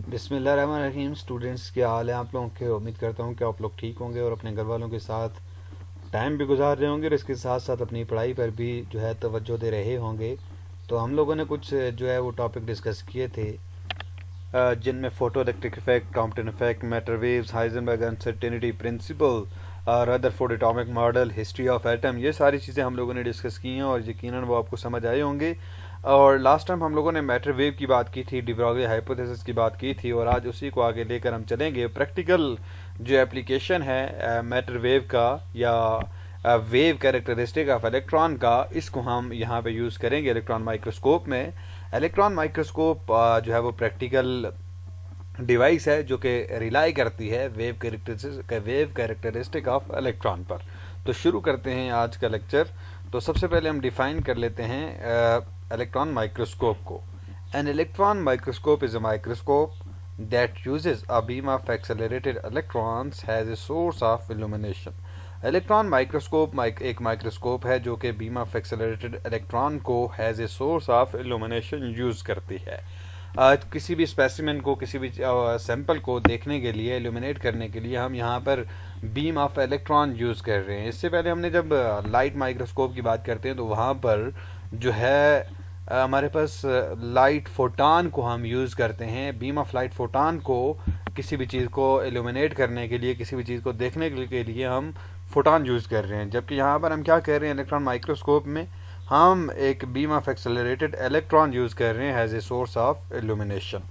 बिस्मिल्लाहिर्रहमानिर्रहीम। स्टूडेंट्स, क्या हाल है आप लोगों के? उम्मीद करता हूँ कि आप लोग ठीक होंगे और अपने घर वालों के साथ टाइम भी गुजार रहे होंगे और इसके साथ साथ अपनी पढ़ाई पर भी जो है तवज्जो दे रहे होंगे। तो हम लोगों ने कुछ जो है वो टॉपिक डिस्कस किए थे, जिनमें photo electric effect, Compton effect, matter waves, Heisenberg uncertainty principle, Rutherford atomic model, history of atom, ये सारी चीज़ें हम लोगों ने डिस्कस की हैं और यकीनन वो आपको समझ आए होंगे। और लास्ट टाइम हम लोगों ने मैटर वेव की बात की थी, डी ब्रॉगली हाइपोथेसिस की बात की थी, और आज उसी को आगे लेकर हम चलेंगे। प्रैक्टिकल जो एप्लीकेशन है मैटर वेव का या वेव कैरेक्टरिस्टिक ऑफ इलेक्ट्रॉन का, इसको हम यहाँ पे यूज़ करेंगे इलेक्ट्रॉन माइक्रोस्कोप में। इलेक्ट्रॉन माइक्रोस्कोप जो है वो प्रैक्टिकल डिवाइस है जो कि रिलाई करती है वेव कैरेक्टरिस्टिक ऑफ इलेक्ट्रॉन पर। तो शुरू करते हैं आज का लेक्चर। तो सबसे पहले हम डिफाइन कर लेते हैं इलेक्ट्रॉन माइक्रोस्कोप को। An electron microscope is a microscope that uses a beam of accelerated electrons has a source of illumination. Electron microscope एक माइक्रोस्कोप है जो कि बीम ऑफ एक्सेलरेटेड इलेक्ट्रॉन को has a source of illumination use करती है। किसी भी specimen को, किसी भी सैंपल को देखने के लिए, इल्यूमिनेट करने के लिए हम यहाँ पर बीम ऑफ इलेक्ट्रॉन यूज़ कर रहे हैं। इससे पहले हमने जब लाइट माइक्रोस्कोप की बात करते हैं तो वहाँ पर जो है हमारे पास लाइट फोटान को हम यूज़ करते हैं। बीम ऑफ लाइट फोटान को किसी भी चीज़ को इल्यूमिनेट करने के लिए, किसी भी चीज़ को देखने के लिए हम फोटान यूज़ कर रहे हैं। जबकि यहाँ पर हम क्या कर रहे हैं, इलेक्ट्रॉन माइक्रोस्कोप में हम एक beam of accelerated electron use कर रहे हैं as a source of illumination.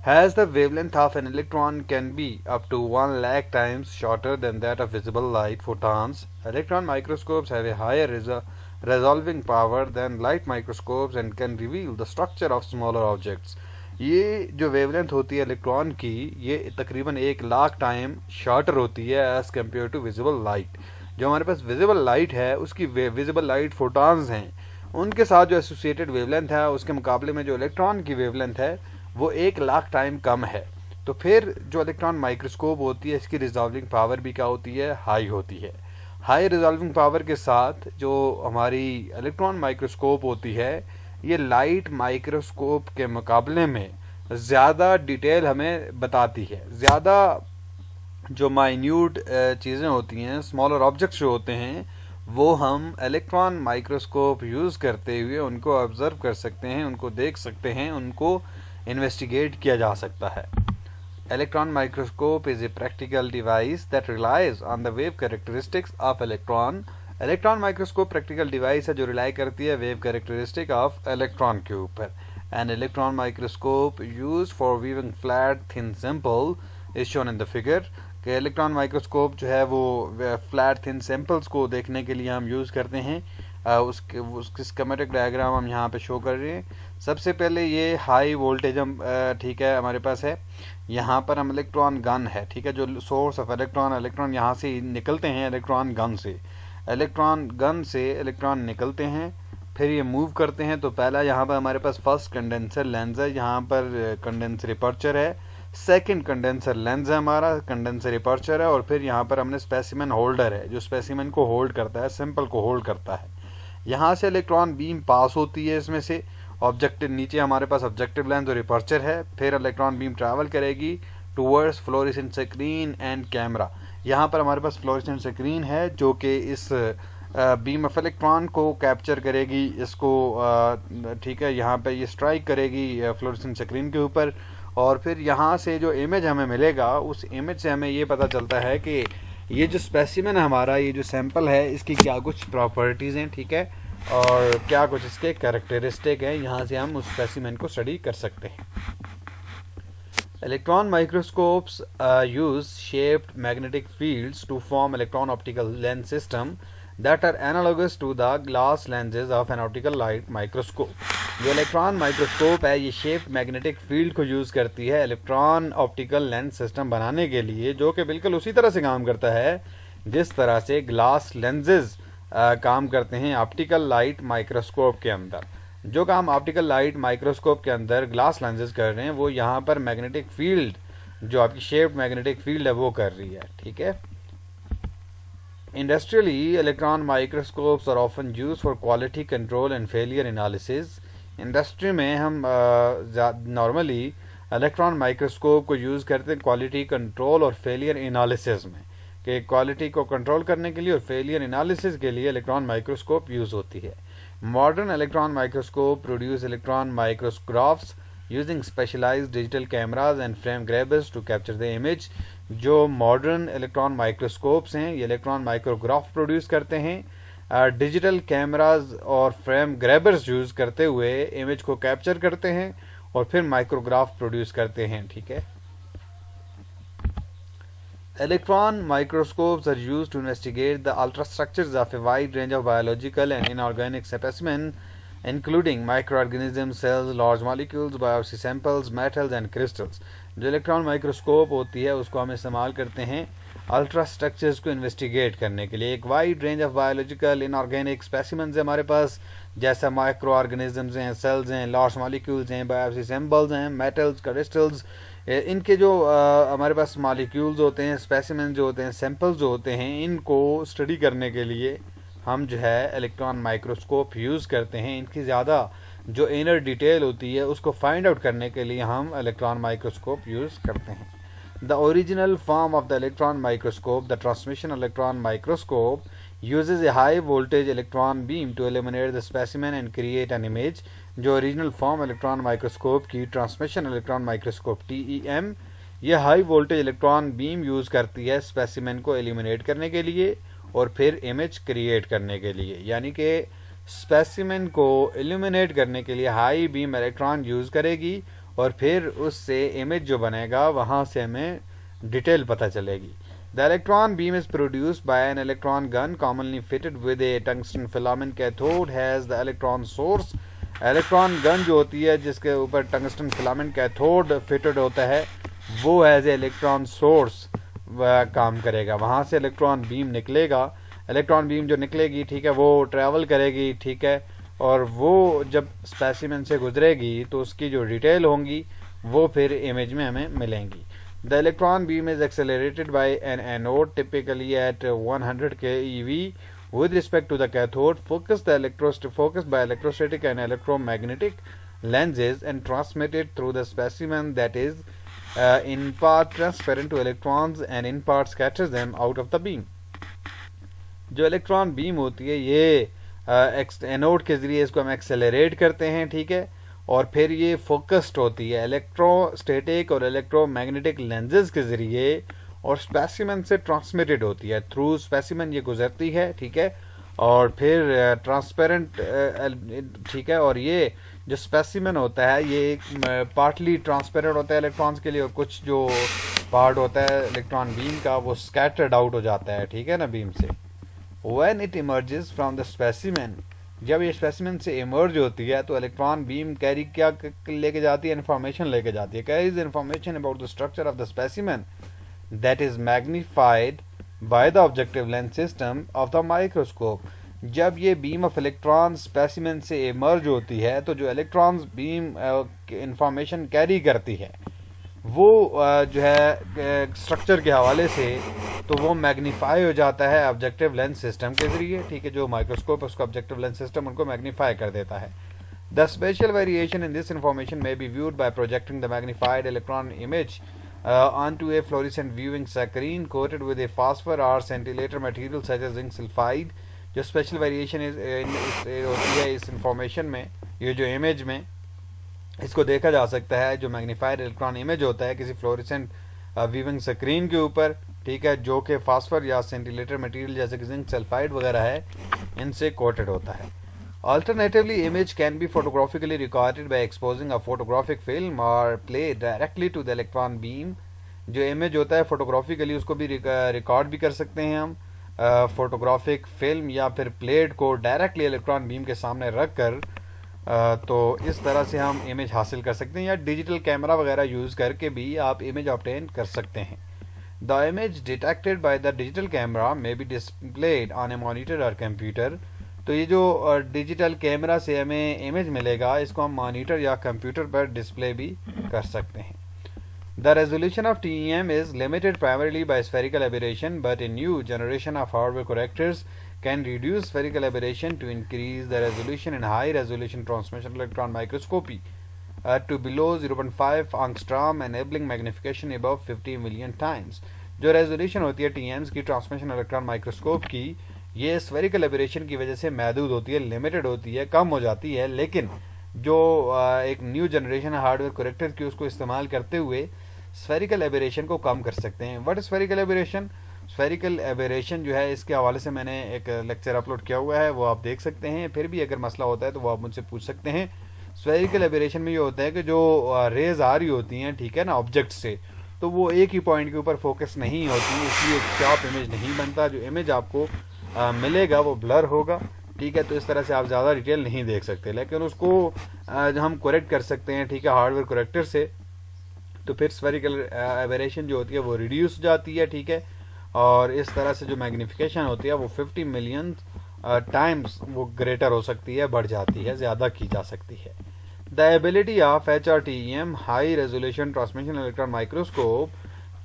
As the wavelength of an electron can be up to 1 lakh times shorter than that of visible light photons, electron microscopes have a higher resolving power than light microscopes and can reveal the structure of smaller objects. ये जो wavelength होती है electron की, ये तकरीबन 1 lakh time shorter होती है as compare to visible light. जो हमारे पास विजिबल लाइट है उसकी विजिबल लाइट फोटॉन्स हैं, उनके साथ जो एसोसिएटेड वेवलेंथ है उसके मुकाबले में जो इलेक्ट्रॉन की वेवलेंथ है वो 1 लाख टाइम कम है। तो फिर जो इलेक्ट्रॉन माइक्रोस्कोप होती है इसकी रिजॉल्विंग पावर भी क्या होती है, हाई होती है। हाई रिजॉल्विंग पावर के साथ जो हमारी इलेक्ट्रॉन माइक्रोस्कोप होती है ये लाइट माइक्रोस्कोप के मुकाबले में ज़्यादा डिटेल हमें बताती है। ज़्यादा जो माइन्यूट चीज़ें होती हैं, स्मॉलर ऑब्जेक्ट्स जो होते हैं, वो हम इलेक्ट्रॉन माइक्रोस्कोप यूज़ करते हुए उनको ऑब्जर्व कर सकते हैं, उनको देख सकते हैं, उनको इन्वेस्टिगेट किया जा सकता है। Electron microscope is a practical device that relies on the wave characteristics of electron. Electron microscope practical device है जो रिलाई करती है वेव कैरेक्टरिस्टिक ऑफ इलेक्ट्रॉन के ऊपर। An electron microscope use for viewing flat thin sample is shown in the figure. कि electron microscope जो है वो फ्लैट थिन सैंपल्स को देखने के लिए हम यूज़ करते हैं। उसकी स्कीमेटिक डायग्राम हम यहाँ पे शो कर रहे हैं। सबसे पहले ये हाई वोल्टेज हम ठीक है हमारे पास है। यहाँ पर हम इलेक्ट्रॉन गन है, ठीक है, जो सोर्स ऑफ इलेक्ट्रॉन यहाँ से निकलते हैं इलेक्ट्रॉन गन से इलेक्ट्रॉन निकलते हैं, फिर ये मूव करते हैं। तो पहला यहाँ पर हमारे पास फर्स्ट कंडेंसर लेंस है, यहाँ पर कंडेंसर अपर्चर है। सेकंड कंडेंसर लेंस है हमारा, कंडेंसर अपर्चर है, और फिर यहाँ पर हमने स्पेसिमेन होल्डर है जो स्पेसिमेन को होल्ड करता है, सैंपल को होल्ड करता है। यहाँ से इलेक्ट्रॉन बीम पास होती है इसमें से। ऑब्जेक्टिव नीचे हमारे पास ऑब्जेक्टिव लेंस और अपर्चर है। फिर इलेक्ट्रॉन बीम ट्रैवल करेगी towards fluorescent screen and camera. यहाँ पर हमारे पास फ्लोरेसेंट स्क्रीन है जो कि इस बीम ऑफ इलेक्ट्रॉन को कैप्चर करेगी, इसको ठीक है यहाँ पे ये स्ट्राइक करेगी फ्लोरेसेंट स्क्रीन के ऊपर। और फिर यहाँ से जो इमेज हमें मिलेगा उस इमेज से हमें ये पता चलता है कि ये जो स्पेसिमेन है हमारा, ये जो सैंपल है, इसकी क्या कुछ प्रॉपर्टीज़ हैं, ठीक है, और क्या कुछ इसके कैरेक्टरिस्टिक हैं। यहाँ से हम उस स्पेसिमेन को स्टडी कर सकते हैं। Electron microscopes use shaped magnetic fields to form electron optical lens system that are analogous to the glass lenses of an optical light microscope. जो इलेक्ट्रॉन माइक्रोस्कोप है ये शेप्ड मैग्नेटिक फील्ड को use करती है electron optical lens system बनाने के लिए, जो कि बिल्कुल उसी तरह से काम करता है जिस तरह से ग्लास लेंसेज काम करते हैं ऑप्टिकल लाइट माइक्रोस्कोप के अंदर। जो काम ऑप्टिकल लाइट माइक्रोस्कोप के अंदर ग्लास लेंसेज कर रहे हैं वो यहाँ पर मैग्नेटिक फील्ड, जो आपकी शेप्ड मैग्नेटिक फील्ड है, वो कर रही है, ठीक है। Industrially, electron microscopes are often used for quality control and failure analysis. Industry में हम नॉर्मली इलेक्ट्रॉन माइक्रोस्कोप को यूज़ करते हैं क्वालिटी कंट्रोल और फेलियर एनालिसिस में, कि क्वालिटी को कंट्रोल करने के लिए और फेलियर एनालिसिस के लिए इलेक्ट्रॉन माइक्रोस्कोप यूज़ होती है। Modern electron microscope produce electron micrographs using specialised digital cameras and frame grabbers to capture the image. जो मॉडर्न इलेक्ट्रॉन माइक्रोस्कोप्स हैं ये इलेक्ट्रॉन माइक्रोग्राफ प्रोड्यूस करते हैं, डिजिटल कैमराज और फ्रेम ग्रैबर्स यूज़ करते हुए इमेज को कैप्चर करते हैं और फिर माइक्रोग्राफ प्रोड्यूस करते हैं। ठीक है। Electron microscopes are used to investigate the ultrastructures of a wide range of biological and inorganic specimens, including microorganisms, cells, large molecules, biopsy samples, metals and crystals. जो इलेक्ट्रॉन माइक्रोस्कोप होती है उसको हम इस्तेमाल करते हैं अल्ट्रा स्ट्रक्चर्स को investigate करने के लिए। एक wide range of biological inorganic specimens है हमारे पास, जैसा माइक्रो ऑर्गेनिजम्स हैं, सेल्स हैं, लार्ज मॉलिक्यूल्स हैं, बायोप्सी सैंपल्स हैं, मेटल्स, क्रिस्टल्स। इनके जो हमारे पास मॉलिक्यूल्स होते हैं, स्पेसिमेंस जो होते हैं, सैंपल्स जो होते हैं, इनको स्टडी करने के लिए हम जो है इलेक्ट्रॉन माइक्रोस्कोप यूज़ करते हैं। इनकी ज़्यादा जो इनर डिटेल होती है उसको फाइंड आउट करने के लिए हम इलेक्ट्रॉन माइक्रोस्कोप यूज़ करते हैं। The original form of the electron microscope, the transmission electron microscope, uses a high voltage electron beam to illuminate the specimen and create an image. जो ओरिजिनल फॉर्म इलेक्ट्रॉन माइक्रोस्कोप की transmission electron microscope TEM, यह high voltage electron beam use करती है specimen को eliminate करने के लिए और फिर इमेज क्रिएट करने के लिए। यानी कि स्पेसिमेन को एलिमिनेट करने के लिए हाई बीम इलेक्ट्रॉन यूज़ करेगी और फिर उससे इमेज जो बनेगा वहाँ से हमें डिटेल पता चलेगी। The electron beam is produced by an electron gun commonly fitted with A tungsten filament cathode has the electron source. Electron gun जो होती है जिसके ऊपर टंगस्टन फिलामेंट कैथोड फिटेड होता है वो एज ए इलेक्ट्रॉन सोर्स काम करेगा। वहाँ से इलेक्ट्रॉन बीम निकलेगा। इलेक्ट्रॉन बीम जो निकलेगी, ठीक है, वो ट्रैवल करेगी, ठीक है, और वो जब स्पेसिमेन से गुजरेगी तो उसकी जो डिटेल होंगी वो फिर इमेज में हमें मिलेंगी। The electron beam is accelerated by an anode typically at 100 keV with respect to the cathode, focused by electrostatic and electromagnetic lenses and transmitted through the specimen that is in part transparent to electrons and in part scatters them out of the beam. जो electron beam होती है ये anode के ज़रिए इसको हम accelerate करते हैं, ठीक है, और फिर ये फोकस्ड होती है इलेक्ट्रोस्टैटिक और इलेक्ट्रोमैग्नेटिक लेंसेज के ज़रिए और स्पेसिमेन से ट्रांसमिटेड होती है। थ्रू स्पेसिमेन ये गुजरती है, ठीक है, और फिर ट्रांसपेरेंट, ठीक है, और ये जो स्पेसिमेन होता है ये पार्टली ट्रांसपेरेंट होता है इलेक्ट्रॉन्स के लिए और कुछ जो पार्ट होता है इलेक्ट्रॉन बीम का वो स्कैटर्ड आउट हो जाता है, ठीक है ना, बीम से। When it emerges from the specimen, जब ये स्पेसिमेन से इमर्ज होती है तो इलेक्ट्रॉन बीम कैरी क्या लेके जाती है, इन्फॉर्मेशन लेके जाती है। Carries information about the structure of the specimen that is magnified by the objective lens system of the microscope. जब ये बीम ऑफ इलेक्ट्रॉन स्पेसिमेन से इमर्ज होती है तो जो इलेक्ट्रॉन्स बीम इंफॉर्मेशन कैरी करती है वो जो है स्ट्रक्चर के हवाले से तो वो मैग्नीफाई हो जाता है ऑब्जेक्टिव लेंस सिस्टम के ज़रिए, ठीक है, जो माइक्रोस्कोप उसका ऑब्जेक्टिव लेंस सिस्टम उनको मैग्नीफाई कर देता है। The spatial variation in this information may be viewed by projecting the magnified electron image onto a fluorescent viewing screen coated with a phosphor or scintillator material such as zinc sulfide। जो special variation होती है इस information में, ये जो image में इसको देखा जा सकता है, जो मैग्नीफाइड इलेक्ट्रॉन इमेज होता है किसी फ्लोरेसेंट व्यूइंग स्क्रीन के ऊपर, ठीक है, जो कि फास्फर या सेंटिलेटर मटेरियल जैसे कि जिंक सल्फाइड वगैरह है इनसे कोटेड होता है। Alternatively, image can be photographically recorded by exposing a photographic film or play directly to the electron beam। जो इमेज होता है फोटोग्राफिकली उसको भी रिकॉर्ड भी कर सकते हैं हम फोटोग्राफिक फिल्म या फिर प्लेट को डायरेक्टली इलेक्ट्रॉन बीम के सामने रख कर, तो इस तरह से हम इमेज हासिल कर सकते हैं, या डिजिटल कैमरा वगैरह यूज़ करके भी आप इमेज ऑब्टेन कर सकते हैं। The image detected by the digital camera may be displayed on A monitor और कंप्यूटर। तो ये जो डिजिटल कैमरा से हमें इमेज मिलेगा इसको हम मॉनिटर या कंप्यूटर पर डिस्प्ले भी कर सकते हैं। The resolution of TEM is limited primarily by spherical aberration, but a new generation of hardware correctors can reduce spherical aberration to increase the resolution in high resolution transmission electron microscopy। to below 0.5 angstrom, enabling magnification above 50 million times. जो resolution होती है टीएम्स की transmission electron microscope की, ये spherical aberration की वजह से महदूद होती है, लिमिटेड होती है, कम हो जाती है। लेकिन जो एक न्यू जनरेशन हार्डवेयर करेक्टर की उसको इस्तेमाल करते हुए स्फेरिकल एबरेशन को कम कर सकते हैं। What is spherical aberration? Spherical aberration जो है इसके हवाले से मैंने एक लेक्चर अपलोड किया हुआ है, वो आप देख सकते हैं। फिर भी अगर मसला होता है तो वो आप मुझसे पूछ सकते हैं। स्फेरिकल एबरेशन में ये होता है कि जो रेज आ रही होती हैं, ठीक है ना, ऑब्जेक्ट से, तो वो एक ही पॉइंट के ऊपर फोकस नहीं होती, इसलिए एक शार्प इमेज नहीं बनता। जो इमेज आपको मिलेगा वो ब्लर होगा, ठीक है। तो इस तरह से आप ज़्यादा डिटेल नहीं देख सकते, लेकिन उसको हम करेक्ट कर सकते हैं, ठीक है, हार्डवेयर करेक्टर से। तो फिर स्फेरिकल एबरेशन जो होती है वो रिड्यूस हो जाती है, ठीक है। और इस तरह से जो मैग्नीफिकेशन होती है वो 50 मिलियन टाइम्स वो ग्रेटर हो सकती है, बढ़ जाती है, ज़्यादा की जा सकती है। The ability of HRTEM, high resolution transmission electron microscope,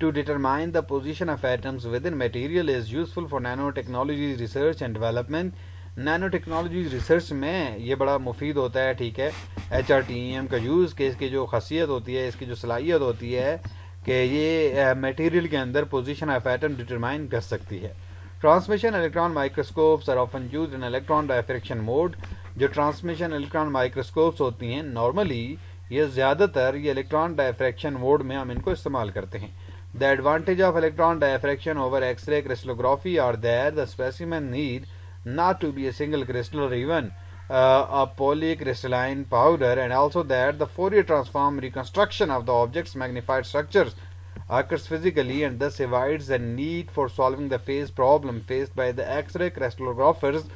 to determine the position of atoms within material is useful for nanotechnology research and development. Nano technology research में ये बड़ा मुफीद होता है, ठीक है, HRTEM का यूज़ के इसकी जो खासियत होती है, इसकी जो सलाहियत होती है कि ये मटेरियल के अंदर पोजीशन ऑफ एटम डिटरमाइन कर सकती है। Transmission electron microscopes are often used in electron diffraction mode. जो ट्रांसमिशन इलेक्ट्रॉन माइक्रोस्कोप्स होती हैं नॉर्मली ये ज़्यादातर ये इलेक्ट्रॉन डायफ्रैक्शन मोड में हम इनको इस्तेमाल करते हैं। The advantage of electron diffraction over x-ray crystallography are that the specimen need not to be a single crystal or even a polycrystalline powder, and also that the Fourier transform reconstruction of the object's magnified structures occurs physically and thus avoids the need for solving the phase problem faced by the X-ray crystallographers,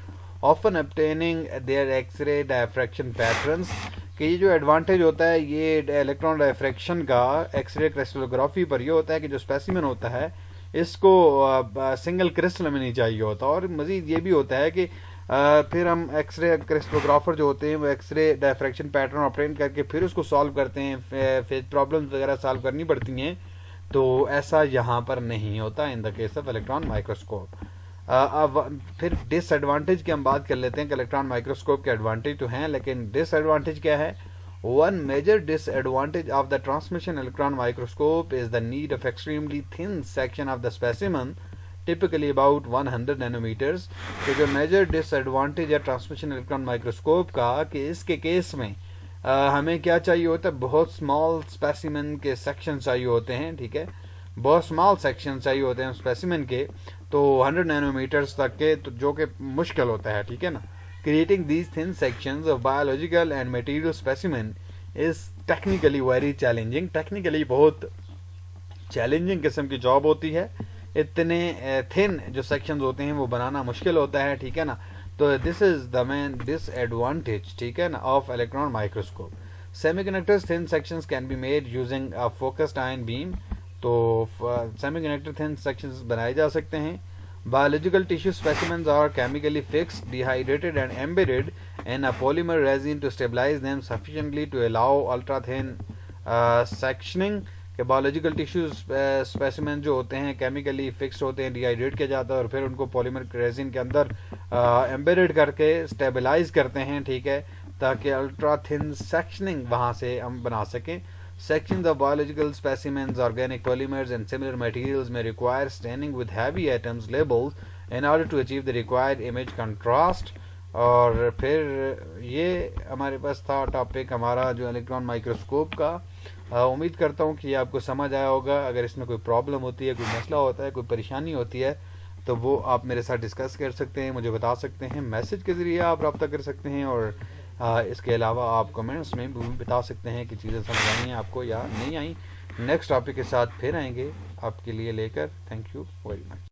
often obtaining their X-ray diffraction patterns। कि ये जो advantage होता है ये electron diffraction का x ray crystallography पर ये होता है कि जो स्पेसिमेन होता है इसको सिंगल क्रिस्टल में नहीं चाहिए होता। और मज़ीद ये भी होता है कि फिर हम एक्सरे क्रिस्टलोग्राफर जो होते हैं वो एक्सरे डायफ्रैक्शन पैटर्न ऑपरेट करके फिर उसको सॉल्व करते हैं, फेज प्रॉब्लम्स वगैरह सॉल्व करनी पड़ती हैं। तो ऐसा यहाँ पर नहीं होता in the case of electron microscope. अब फिर डिसएडवांटेज की हम बात कर लेते हैं कि इलेक्ट्रॉन माइक्रोस्कोप के एडवांटेज तो हैं, लेकिन डिसएडवांटेज क्या है? One major disadvantage of the transmission electron microscope is the need of extremely thin section of the specimen, typically about 100 nanometers। तो जो मेजर डिसएडवांटेज है ट्रांसमिशन इलेक्ट्रॉन माइक्रोस्कोप का कि इसके केस में हमें क्या चाहिए होता है? बहुत स्मॉल स्पेसिमेन के सेक्शन चाहिए होते हैं, ठीक है, बहुत स्मॉल सेक्शन चाहिए होते हैं स्पेसिमेन के, तो 100 नैनोमीटर्स तक के, तो जो कि मुश्किल होता है, ठीक है ना। Creating these thin sections of biological and material specimen is technically very challenging। Technically बहुत चैलेंजिंग किस्म की जॉब होती है। इतने थिन जो सेक्शंस होते हैं वो बनाना मुश्किल होता है, ठीक है ना। तो this is the main disadvantage, ठीक है ना, of electron microscope. Semiconductors thin sections can be made using a focused ion beam. तो सेमीकंडक्टर थिन सेक्शंस बनाए जा सकते हैं। Biological tissue specimens are chemically fixed, dehydrated and embedded in a polymer resin to stabilize them sufficiently to allow ultra thin sectioning। के biological tissue specimen जो होते हैं chemically fixed होते हैं, डिहाइड्रेट किया जाता है और फिर उनको पॉलीमर रेजिन के अंदर एम्बेडेड करके स्टेबलाइज करते हैं, ठीक है, ताकि अल्ट्रा थिन सेक्शनिंग वहाँ से हम बना सकें। Sections of biological specimens, organic polymers and similar materials may require staining with heavy atoms labels in order to achieve the required image contrast। और फिर ये हमारे पास था टॉपिक हमारा जो इलेक्ट्रॉन माइक्रोस्कोप का। उम्मीद करता हूँ कि ये आपको समझ आया होगा। अगर इसमें कोई प्रॉब्लम होती है, कोई मसला होता है, कोई परेशानी होती है तो वो आप मेरे साथ डिस्कस कर सकते हैं, मुझे बता सकते हैं, मैसेज के ज़रिए आप रब्ता कर सकते हैं। और इसके अलावा आप कमेंट्स में भी बता सकते हैं कि चीज़ें समझ आई हैं आपको या नहीं आई। नेक्स्ट टॉपिक के साथ फिर आएंगे आपके लिए लेकर। Thank you very much.